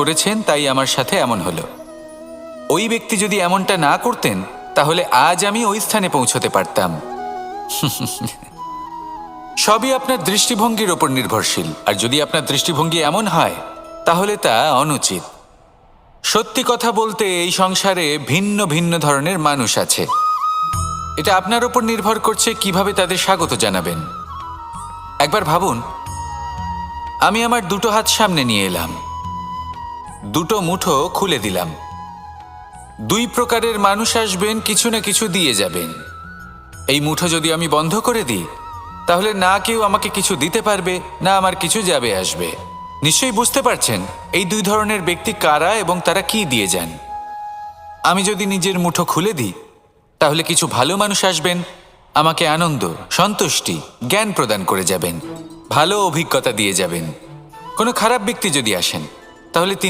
করেছেন, তাই আমার সাথে এমন হলো। ওই ব্যক্তি যদি এমনটা না করতেন তাহলে আজ আমি ওই স্থানে পৌঁছতে পারতাম। সবই আপনার দৃষ্টিভঙ্গির ওপর নির্ভরশীল, আর যদি আপনার দৃষ্টিভঙ্গি এমন হয় তাহলে তা অনুচিত। সত্যি কথা বলতে এই সংসারে ভিন্ন ভিন্ন ধরনের মানুষ আছে। এটা আপনার ওপর নির্ভর করছে কিভাবে তাদের স্বাগত জানাবেন। একবার ভাবুন, আমি আমার দুটো হাত সামনে নিয়ে এলাম, দুটো মুঠো খুলে দিলাম। দুই প্রকারের মানুষ আসবেন, কিছু না কিছু দিয়ে যাবেন। এই মুঠো যদি আমি বন্ধ করে দিই তাহলে না কেউ আমাকে কিছু দিতে পারবে, না আমার কিছু যাবে আসবে। নিশ্চয়ই বুঝতে পারছেন এই দুই ধরনের ব্যক্তি কারা এবং তারা কি দিয়ে যান। আমি যদি নিজের মুঠো খুলে দিই তাহলে কিছু ভালো মানুষ আসবেন, আমাকে আনন্দ, সন্তুষ্টি, জ্ঞান প্রদান করে যাবেন, ভালো অভিজ্ঞতা দিয়ে যাবেন। কোনো খারাপ ব্যক্তি যদি আসেন তাহলে তিনি